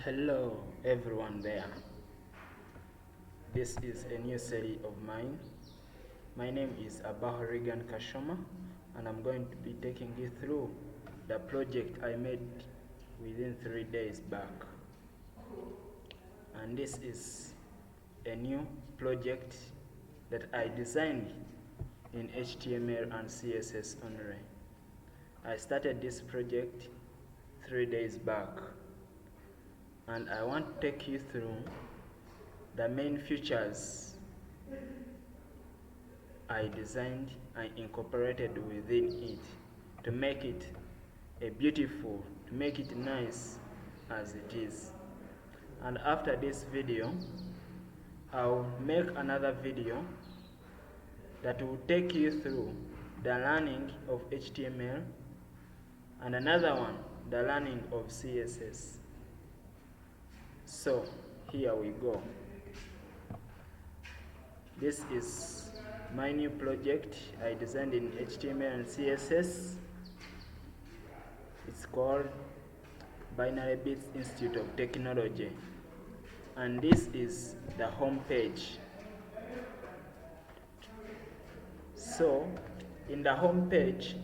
Hello everyone there. This is a new series of mine. My name is Abaho Regan Kashoma, and I'm going to be taking you through the project I made within 3 days back. And this is a new project that I designed in HTML and CSS only. I started this project 3 days back, and I want to take you through the main features I designed and incorporated within it to make it to make it nice as it is. And after this video, I'll make another video that will take you through the learning of HTML, and another one, the learning of CSS. So here we go. This is my new project I designed in HTML and CSS. It's called NetiRibs Institute of Technology, and this is the home page. So in the home page,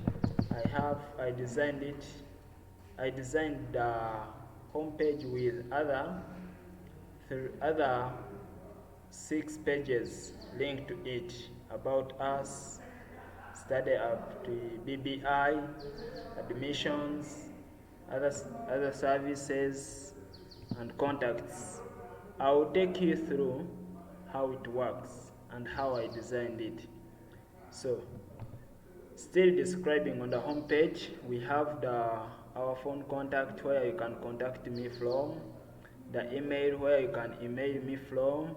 I designed the home page with other 6 pages linked to it: about us, study up to BBI, admissions, other services, and contacts. I will take you through how it works and how I designed it. So, still describing, on the home page, we have our phone contact where you can contact me from, the email where you can email me from,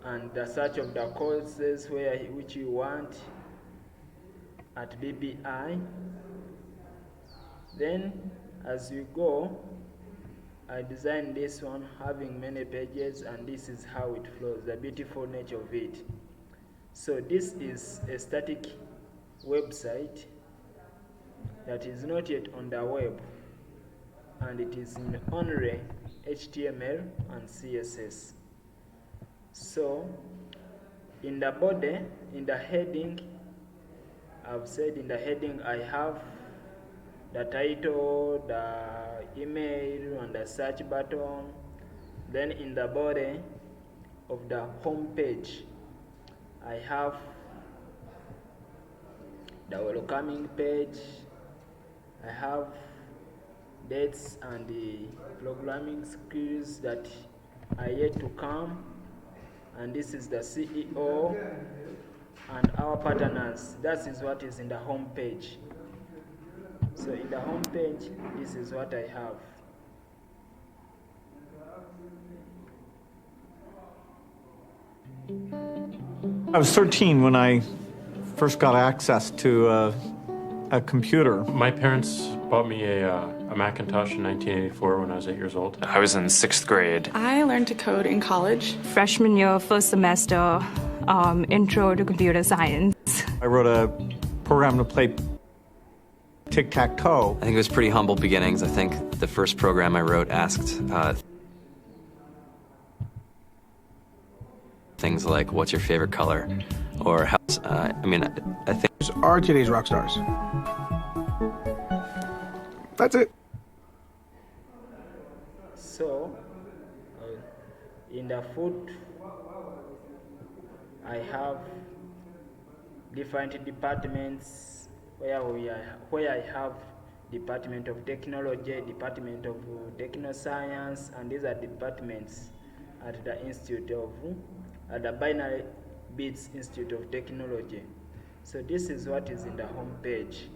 and the search of the courses which you want at BBI. Then as you go, I designed this one having many pages, and this is how it flows, the beautiful nature of it. So this is a static website that is not yet on the web, and it is in only HTML and CSS. So in the body, in the heading, I've said in the heading I have the title, the email, and the search button. Then in the body of the home page, I have the welcoming page. I have dates and the programming skills that are yet to come, and this is the CEO and our partners. That is what is in the home page. So in the home page, this is what I have. I was 13 when I first got access to a computer. My parents bought me a Macintosh in 1984 when I was 8 years old. I was in 6th grade. I learned to code in college. Freshman year, first semester, intro to computer science. I wrote a program to play tic-tac-toe. I think it was pretty humble beginnings. I think the first program I wrote asked things like, what's your favorite color? Or how, I think... Are today's rock stars. That's it. So, in the foot, I have different departments where I have Department of Technology, Department of Technoscience, and these are departments at the the NetiRibs Institute of Technology. So this is what is in the home page.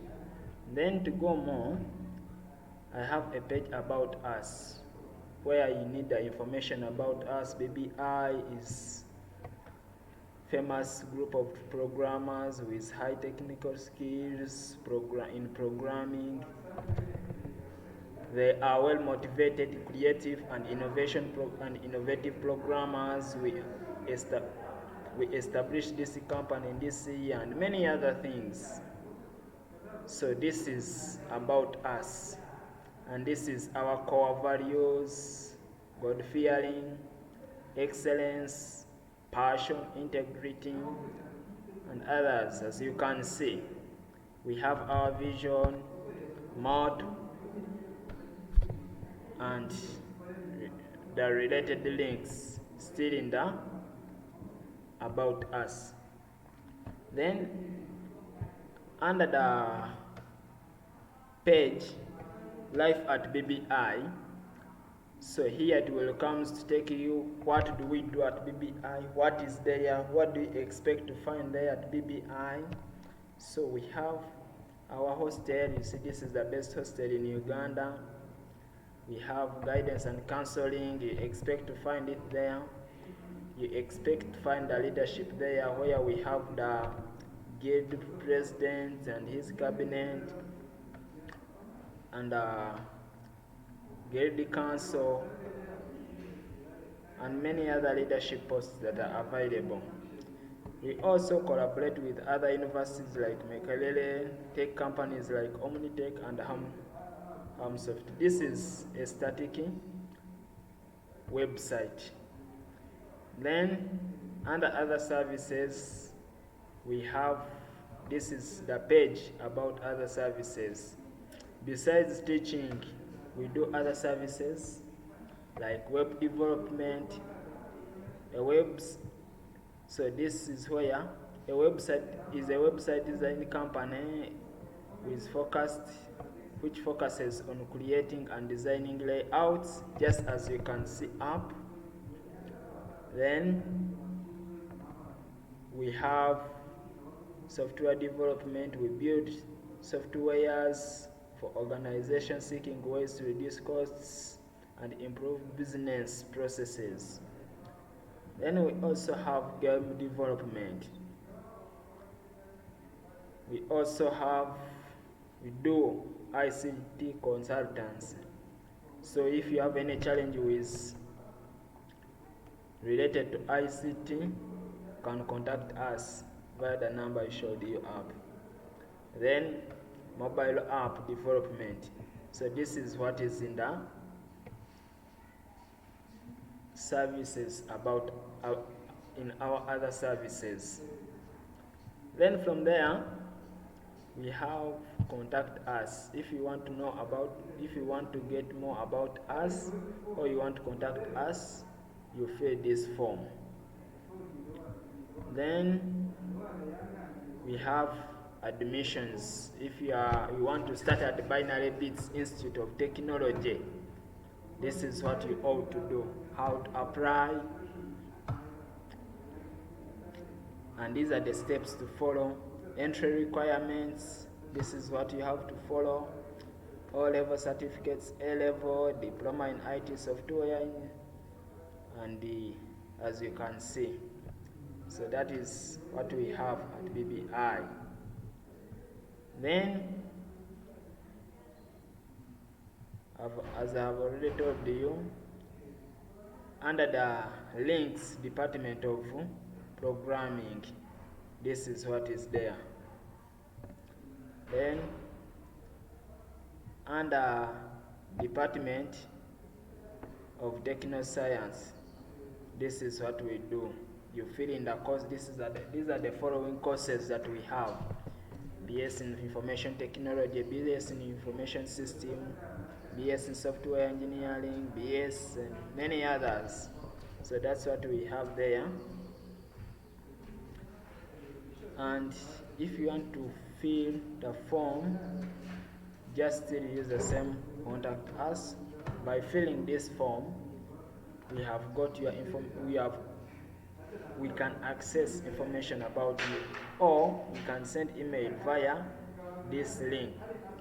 Then to go more, I have a page about us, where you need the information about us. BBI is famous group of programmers with high technical skills in programming. They are well motivated, creative, and innovative programmers. We established this company in this year, and many other things. So this is about us. And this is our core values: God-fearing, excellence, passion, integrity, and others. As you can see, we have our vision, motto, and the related links still in the about us. Then under the page life at BBI, so here it will come to take you what do we do at BBI, what is there, what do you expect to find there at BBI. So we have our hostel. You see, this is the best hostel in Uganda. We have guidance and counseling. You expect to find it there. You expect to find the leadership there, where we have the guild president and his cabinet, and guild council, and many other leadership posts that are available. We also collaborate with other universities like Mekalele, tech companies like Omnitech and Hamsoft. This is a static website. Then under other services, we have, this is the page about other services. Besides teaching, we do other services like web development, so this is where a website is a website design company which focuses on creating and designing layouts, just as you can see up. Then we have software development. We build softwares for organizations seeking ways to reduce costs and improve business processes. Then we also have game development. We do ICT consultants. So if you have any challenge with related to ICT, you can contact us via the number I showed you up. Then mobile app development. So this is what is in the services about in our other services. Then from there we have contact us. If you want to get more about us, or you want to contact us, you fill this form. Then we have admissions. If you want to start at the Binary Bits Institute of Technology, this is what you ought to do, how to apply, and these are the steps to follow. Entry requirements, this is what you have to follow. O-level certificates, A-level, diploma in IT software, and as you can see. So that is what we have at BBI. Then, as I have already told you, under the links department of programming, this is what is there. Then under department of techno science, this is what we do. You fill in the course. These are the following courses that we have: BS in information technology, BS in information system, BS in software engineering, BS, and many others. So that's what we have there. And if you want to fill the form, just still use the same contact us. By filling this form, we have got your we can access information about you, or you can send email via this link,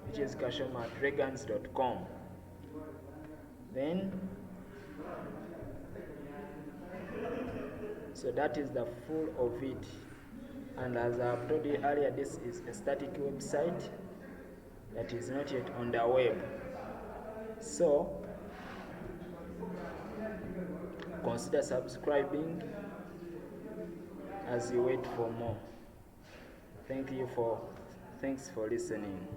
which is kashoma@regans.com. Then, so that is the full of it. And as I have told you earlier, this is a static website that is not yet on the web. So consider subscribing as you wait for more. Thanks for listening.